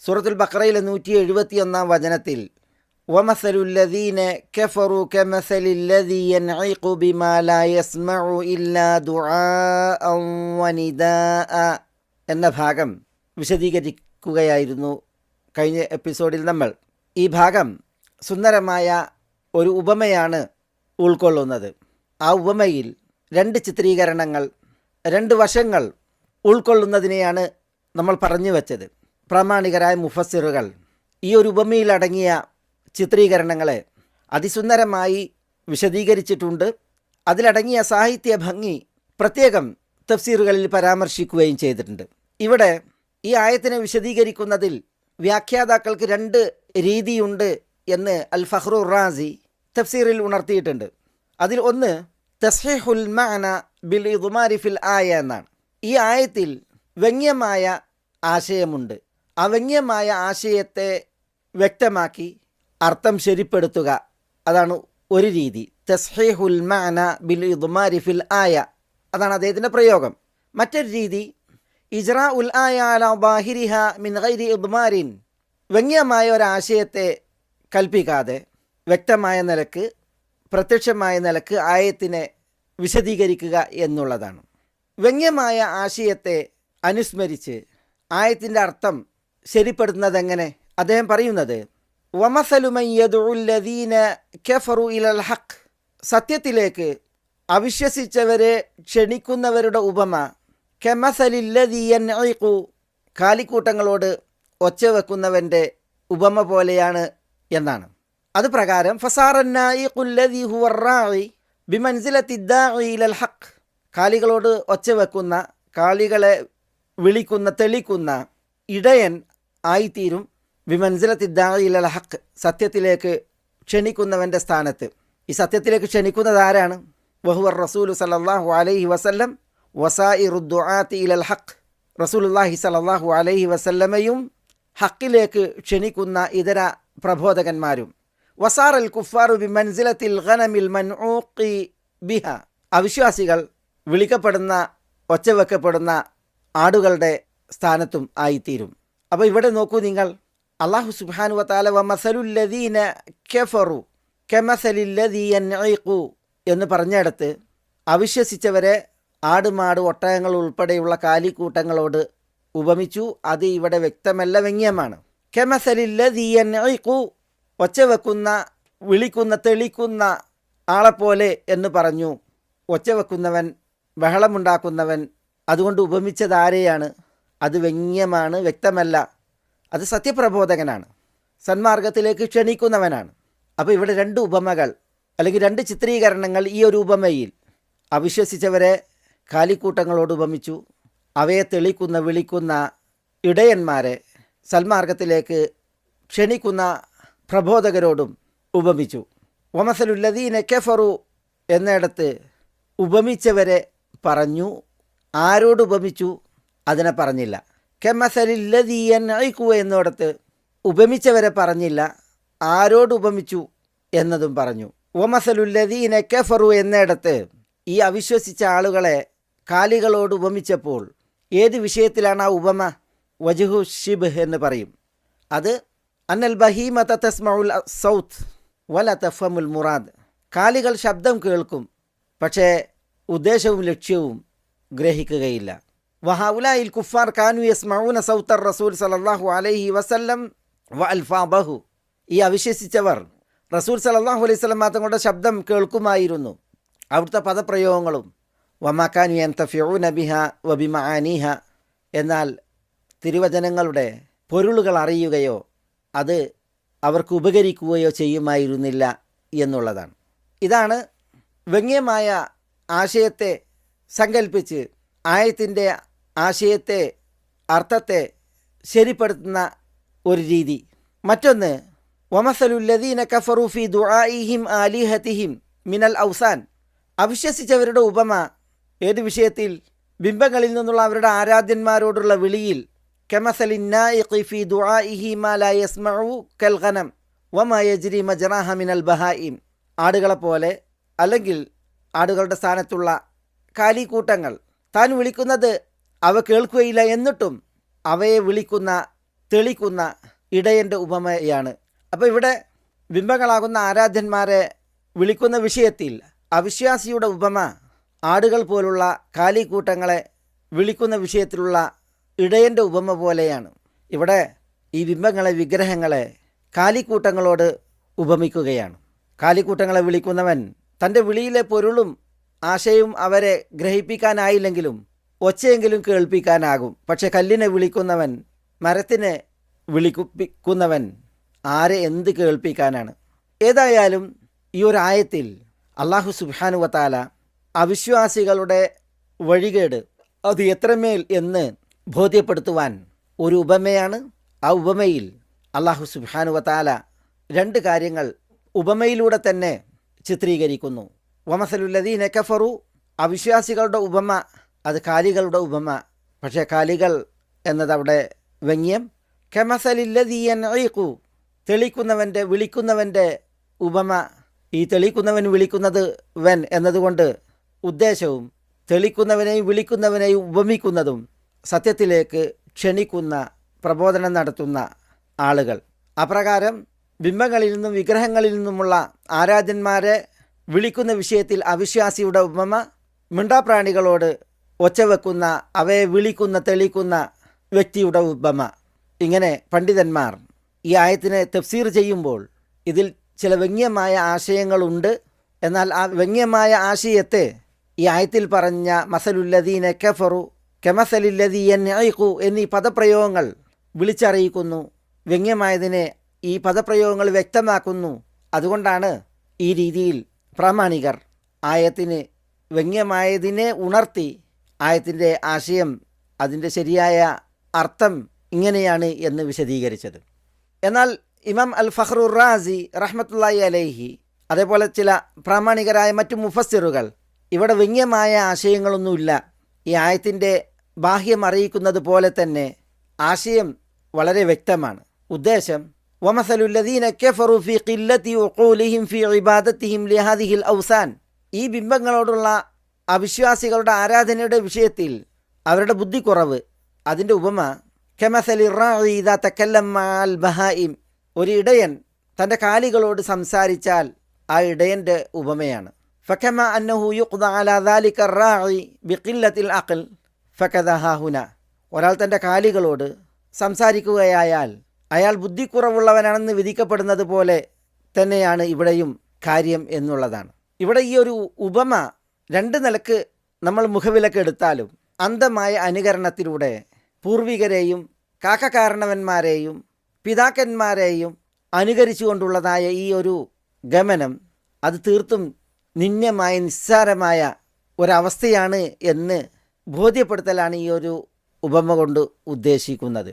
സൂറത്തുൽ ബഖറയിലെ 171 വചനത്തിൽ വമസലുല്ലദീന കഫറു കമസലില്ലദീ യൻഇഖു ബിമാ ലാ യസ്മഉ ഇല്ലാ ദുആഅൻ വനിദാഅ എന്ന ഭാഗം വിശദീകരിക്കുകയായിരുന്നു കഴിഞ്ഞ എപ്പിസോഡിൽ നമ്മൾ. ഈ ഭാഗം സുന്ദരമായ ഒരു ഉപമയാണ് ഉൾക്കൊള്ളുന്നത്. ആ ഉപമയിൽ 2 ചിത്രീകരണങ്ങൾ, 2 വശങ്ങൾ ഉൾക്കൊള്ളുന്നതിനെയാണ് നമ്മൾ പറഞ്ഞു വച്ചത്. പ്രാമാണികരായ മുഫസ്സിറുകൾ ഈ ഒരു ഉപമയിലടങ്ങിയ ചിത്രീകരണങ്ങളെ അതിസുന്ദരമായി വിശദീകരിച്ചിട്ടുണ്ട്. അതിലടങ്ങിയ സാഹിത്യ ഭംഗി പ്രത്യേകം തഫ്സീറുകളിൽ പരാമർശിക്കുകയും ചെയ്തിട്ടുണ്ട്. ഇവിടെ ഈ ആയത്തിനെ വിശദീകരിക്കുന്നതിൽ വ്യാഖ്യാതാക്കൾക്ക് 2 രീതിയുണ്ട് എന്ന് അൽ ഫഖ്റുർ റാസി തഫ്സീറിൽ ഉണർത്തിയിട്ടുണ്ട്. അതിൽ ഒന്ന് തസ്ഹീഹുൽ മഅന ബിൽ ഇദ്മാരി ഫിൽ ആയ എന്നാണ്. ഈ ആയത്തിൽ വ്യംഗ്യമായ ആശയമുണ്ട്. ആ വ്യംഗ്യമായ ആശയത്തെ വ്യക്തമാക്കി അർത്ഥം ശരിപ്പെടുത്തുക, അതാണ് ഒരു രീതി. തസ്ഹീഹുൽ മഅന ബിൽ ഇദ്മാരി ഫിൽ ആയ, അതാണ് അദ്ദേഹത്തിൻ്റെ പ്രയോഗം. മറ്റൊരു രീതി ഇജ്റാഉൽ ആയ അലാ ബാഹിരിഹ മിൻ ഗൈരി ഇദ്മാരിൻ, വ്യംഗ്യമായ ഒരാശയത്തെ കൽപ്പിക്കാതെ വ്യക്തമായ നിലക്ക്, പ്രത്യക്ഷമായ നിലക്ക് ആയത്തിനെ വിശദീകരിക്കുക എന്നുള്ളതാണ്. വ്യംഗ്യമായ ആശയത്തെ അനുസ്മരിച്ച് ആയത്തിൻ്റെ അർത്ഥം ശരിപ്പെടുത്തുന്നതെങ്ങനെ? അദ്ദേഹം പറയുന്നത് വമസലു മൻ യദ്ഉല്ലദീന കഫറു ഇലൽ ഹഖ്, സത്യത്തിലേക്ക് അവിശ്വസിച്ചവരെ ക്ഷണിക്കുന്നവരുടെ ഉപമ കമസലില്ലദീ യൻഇഖു, കാലിക്കൂട്ടങ്ങളോട് ഒച്ച വെക്കുന്നവൻ്റെ ഉപമ പോലെയാണ് എന്നാണ്. അത് പ്രകാരം ഫസാറന്നായിഖുല്ലദീ ഹുവർ റാഇ ബിമൻസിലത്തി ദാഇ ഇലൽ ഹഖ്, കാലികളോട് ഒച്ച വെക്കുന്ന, കാലികളെ വിളിക്കുന്ന, തെളിക്കുന്ന ഇടയൻ ആയിത്തീരും. ബിമൻസിലത്തി ദാഇ ഇലൽ ഹഖ്, സത്യത്തിലേക്ക് ക്ഷണിക്കുന്നവൻ്റെ സ്ഥാനത്ത്. ഈ സത്യത്തിലേക്ക് ക്ഷണിക്കുന്നത് ആരാണ്? വഹുവർ റസൂലു സല്ലല്ലാഹു അലൈഹി വസല്ലം വസായിറു ദുആത്തി ഇലൽ ഹഖ്, റസൂലുള്ളാഹി സല്ലല്ലാഹു അലൈഹി വസല്ലമയും ഹക്കിലേക്ക് ക്ഷണിക്കുന്ന ഇതര പ്രബോധകന്മാരും. വസാറൽ കുഫാറു ബിമൻസിലത്തിൽ ഗനമിൽ മൻഊഖി ബിഹ, അവിശ്വാസികൾ വിളിക്കപ്പെടുന്ന, ഒച്ചവെക്കപ്പെടുന്ന ആടുകളുടെ സ്ഥാനത്തും ആയിത്തീരും. അപ്പോൾ ഇവിടെ നോക്കൂ നിങ്ങൾ, അല്ലാഹു സുബ്ഹാനഹു വതആല വമസലുല്ലദീന കഫറു കമസലില്ലദീ യൻഇഖു എന്ന് പറഞ്ഞിടത്ത് അവിശ്വസിച്ചവരെ ആടുമാട് ഒട്ടകങ്ങൾ ഉൾപ്പെടെയുള്ള കാലിക്കൂട്ടങ്ങളോട് ഉപമിച്ചു. അത് ഇവിടെ വ്യക്തമല്ല, വ്യംഗ്യമാണ്. കമസലില്ലദീ യൻഇഖു, ഒച്ച വെക്കുന്ന, വിളിക്കുന്ന, തെളിക്കുന്ന ആളെപ്പോലെ എന്ന് പറഞ്ഞു. ഒച്ച വെക്കുന്നവൻ, ബഹളമുണ്ടാക്കുന്നവൻ, അതുകൊണ്ട് ഉപമിച്ചത് ആരെയാണ്? അത് വ്യംഗ്യമാണ്, വ്യക്തമല്ല. അത് സത്യപ്രബോധകനാണ്, സന്മാർഗത്തിലേക്ക് ക്ഷണിക്കുന്നവനാണ്. അപ്പോൾ ഇവിടെ 2 ഉപമകൾ അല്ലെങ്കിൽ 2 ചിത്രീകരണങ്ങൾ ഈ ഒരു ഉപമയിൽ. അവിശ്വസിച്ചവരെ കാലിക്കൂട്ടങ്ങളോട് ഉപമിച്ചു, അവയെ തെളിക്കുന്ന, വിളിക്കുന്ന ഇടയന്മാരെ സന്മാർഗത്തിലേക്ക് ക്ഷണിക്കുന്ന പ്രബോധകരോടും ഉപമിച്ചു. വമസലുല്ലദീന കഫറു എന്നിടത്ത് ഉപമിച്ചവരെ പറഞ്ഞു. ആരോട് ഉപമിച്ചു? അതിനെ പറഞ്ഞില്ല. കമസലില്ലദീ യൻഇഖു എന്നിടത്ത് ഉപമിച്ചവരെ പറഞ്ഞില്ല, ആരോട് ഉപമിച്ചു എന്നതും പറഞ്ഞു. വമസലുല്ലദീന കഫറു എന്നിടത്ത് ഈ അവിശ്വസിച്ച ആളുകളെ കാലികളോട് ഉപമിച്ചപ്പോൾ ഏത് വിഷയത്തിലാണ് ആ ഉപമ? വജ്ഹു ഷിബ്ഹ് എന്ന് പറയും. അത് അന്നൽ ബഹീമത തസ്മഉൽ സൗത്ത് വല തഫഹമുൽ മുറാദ്, കാലികൾ ശബ്ദം കേൾക്കും, പക്ഷേ ഉദ്ദേശവും ലക്ഷ്യവും ഗ്രഹിക്കുകയില്ല. വഹൗലായിൽ കുഫാർ കാനു യസ്മഊന സൗത്തർ റസൂൽ സല്ലല്ലാഹു അലൈഹി വസല്ലം വ അൽഫാബഹു, ഈ അവിശ്വസിച്ചവർ റസൂൽ സല്ലല്ലാഹു അലൈഹി വസല്ലം തങ്ങളുടെ ശബ്ദം കേൾക്കുമായിരുന്നു, അവിടുത്തെ പദപ്രയോഗങ്ങളും. വമാകാനു യൻതഫിഊന ബിഹ വബിമആനിഹ, എന്നാൽ തിരുവചനങ്ങളുടെ പൊരുളുകൾ അറിയുകയോ അത് അവർക്ക് ഉപകരിക്കുകയോ ചെയ്യുമായിരുന്നില്ല എന്നുള്ളതാണ്. ഇതാണ് വ്യംഗ്യമായ ആശയത്തെ സങ്കല്പിച്ച് ആയത്തിൻ്റെ ആശയത്തെ, അർത്ഥത്തെ ശരിപ്പെടുത്തുന്ന ഒരു രീതി. മറ്റൊന്ന് വമസലുല്ലദീന കഫറു ഫി ദുആഇഹിം ആലിഹതിഹിം മിനൽ ഔസാൻ, അവിശ്വസിച്ചവരുടെ ഉപമ ഏത് വിഷയത്തിൽ? ബിംബങ്ങളിൽ നിന്നുള്ള അവരുടെ ആരാധ്യന്മാരോടുള്ള വിളിയിൽ. കമസലിന്നായിഖി ഫി ദുആഇഹി മാ ലാ യസ്മഉ കൽ ഗനം വമാ യജ്രി മജ്റാഹ മിനൽ ബഹായിം, ആടുകളെപ്പോലെ അല്ലെങ്കിൽ ആടുകളുടെ സ്ഥാനത്തുള്ള കാലിക്കൂട്ടങ്ങൾ താൻ വിളിക്കുന്നത് അവ കേൾക്കുകയില്ല, എന്നിട്ടും അവയെ വിളിക്കുന്ന തെളിക്കുന്ന ഇടയൻ്റെ ഉപമയാണ്. അപ്പോൾ ഇവിടെ ബിംബങ്ങളാകുന്ന ആരാധ്യന്മാരെ വിളിക്കുന്ന വിഷയത്തിൽ അവിശ്വാസിയുടെ ഉപമ ആടുകൾ പോലുള്ള കാലിക്കൂട്ടങ്ങളെ വിളിക്കുന്ന വിഷയത്തിലുള്ള ഇടയൻ്റെ ഉപമ പോലെയാണ്. ഇവിടെ ഈ ബിംബങ്ങളെ, വിഗ്രഹങ്ങളെ കാലിക്കൂട്ടങ്ങളോട് ഉപമിക്കുകയാണ്. കാലിക്കൂട്ടങ്ങളെ വിളിക്കുന്നവൻ തൻ്റെ വിളിയിലെ പൊരുളും ആശയവും അവരെ ഗ്രഹിപ്പിക്കാനായില്ലെങ്കിലും ഒച്ചയെങ്കിലും കേൾപ്പിക്കാനാകും. പക്ഷെ കല്ലിനെ വിളിക്കുന്നവൻ, മരത്തിനെ വിളിപ്പിക്കുന്നവൻ ആരെ എന്ത് കേൾപ്പിക്കാനാണ്? ഏതായാലും ഈ ഒരു ആയത്തിൽ അല്ലാഹു സുബ്ഹാനഹു വ തആല അവിശ്വാസികളുടെ വഴികേട് അത് എത്രമേൽ എന്ന് ബോധ്യപ്പെടുത്തുവാൻ ഒരു ഉപമയാണ്. ആ ഉപമയിൽ അല്ലാഹു സുബ്ഹാനഹു വ തആല രണ്ട് കാര്യങ്ങൾ ഉപമയിലൂടെ തന്നെ ചിത്രീകരിക്കുന്നു. വമസലുല്ലദീന കഫറു, അവിശ്വാസികളുടെ ഉപമ അത് കാലികളുടെ ഉപമ. പക്ഷേ കാലികൾ എന്നതവിടെ വ്യംഗ്യം. കമസലില്ലദീ യൻഈഖു, തെളിക്കുന്നവൻ്റെ, വിളിക്കുന്നവൻ്റെ ഉപമ. ഈ തെളിക്കുന്നവൻ വിളിക്കുന്നത് വൻ എന്നതുകൊണ്ട് ഉദ്ദേശവും തെളിക്കുന്നവനെയും വിളിക്കുന്നവനെയും ഉപമിക്കുന്നതും സത്യത്തിലേക്ക് ക്ഷണിക്കുന്ന, പ്രബോധനം നടത്തുന്ന ആളുകൾ. അപ്രകാരം ബിംബങ്ങളിൽ നിന്നും വിഗ്രഹങ്ങളിൽ നിന്നുമുള്ള ആരാധ്യന്മാരെ വിളിക്കുന്ന വിഷയത്തിൽ അവിശ്വാസിയുടെ ഉപമ മിണ്ടാപ്രാണികളോട് ഒച്ചവെക്കുന്ന, അവയെ വിളിക്കുന്ന, തെളിക്കുന്ന വ്യക്തിയുടെ ഉപമ. ഇങ്ങനെ പണ്ഡിതന്മാർ ഈ ആയത്തിനെ തഫ്സീർ ചെയ്യുമ്പോൾ ഇതിൽ ചില വ്യംഗ്യമായ ആശയങ്ങളുണ്ട്. എന്നാൽ ആ വ്യംഗ്യമായ ആശയത്തെ ഈ ആയത്തിൽ പറഞ്ഞ മസലുല്ലദീന കഫറു കമസലില്ലദീ യൻഈഖു എന്നീ പദപ്രയോഗങ്ങൾ വിളിച്ചറിയിക്കുന്നു. വ്യംഗ്യമായതിനെ ഈ പദപ്രയോഗങ്ങൾ വ്യക്തമാക്കുന്നു. അതുകൊണ്ടാണ് ഈ രീതിയിൽ പ്രാമാണികർ ആയത്തിന് വ്യംഗ്യമായതിനെ ഉണർത്തി ആയത്തിൻ്റെ ആശയം, അതിൻ്റെ ശരിയായ അർത്ഥം ഇങ്ങനെയാണ് എന്ന് വിശദീകരിച്ചത്. എന്നാൽ ഇമാം അൽ ഫഖ്റുർ റാസി റഹ്മത്തുള്ളാഹി അലൈഹി, അതേപോലെ ചില പ്രാമാണികരായ മറ്റു മുഫസ്സിറുകൾ ഇവിടെ വ്യംഗ്യമായ ആശയങ്ങളൊന്നുമില്ല, ഈ ആയത്തിൻ്റെ ബാഹ്യം അറിയിക്കുന്നത് പോലെ തന്നെ ആശയം വളരെ വ്യക്തമാണ്. ഉദ്ദേശം വമസലുല്ലദീന കഫറു ഫീ ഖില്ലത്തി ഉഖൂലിഹിം ഫീ ഇബാദത്തിഹിം ലിഹാദിഹിൽ ഔസാൻ, ഈ ബിംബങ്ങളോടുള്ള അവിശ്വാസികളുടെ ആരാധനയുടെ വിഷയത്തിൽ അവരുടെ ബുദ്ധിക്കുറവ്, അതിൻ്റെ ഉപമ കമസലി റാഇ ഇദാ തകല്ലം മഅൽ ബഹായിം, ഒരു ഇടയൻ തൻ്റെ കാലികളോട് സംസാരിച്ചാൽ ആ ഇടയൻ്റെ ഉപമയാണ്. ഫകമ അന്നഹു യുഖ്ദ അലാ ദാലിക റാഇ ബിഖില്ലത്തിൽ അഖൽ ഫകദ ഹാഹുന, ഒരാൾ തൻ്റെ കാലികളോട് സംസാരിക്കുകയായാൽ അയാൾ ബുദ്ധിക്കുറവുള്ളവനാണെന്ന് വിധിക്കപ്പെടുന്നത് പോലെ തന്നെയാണ് ഇവിടെയും കാര്യം എന്നുള്ളതാണ്. ഇവിടെ ഈ ഒരു ഉപമ രണ്ട് നിലക്ക് നമ്മൾ മുഖവിലക്കെടുത്താലും അന്ധമായ അനുകരണത്തിലൂടെ പൂർവികരെയും കാക്കകാരണവന്മാരെയും പിതാക്കന്മാരെയും അനുകരിച്ചുകൊണ്ടുള്ളതായ ഈ ഒരു ഗമനം അത് തീർത്തും നിന്ദ്യമായ, നിസ്സാരമായ ഒരവസ്ഥയാണ് എന്ന് ബോധ്യപ്പെടുത്തലാണ് ഈ ഒരു ഉപമ കൊണ്ട് ഉദ്ദേശിക്കുന്നത്.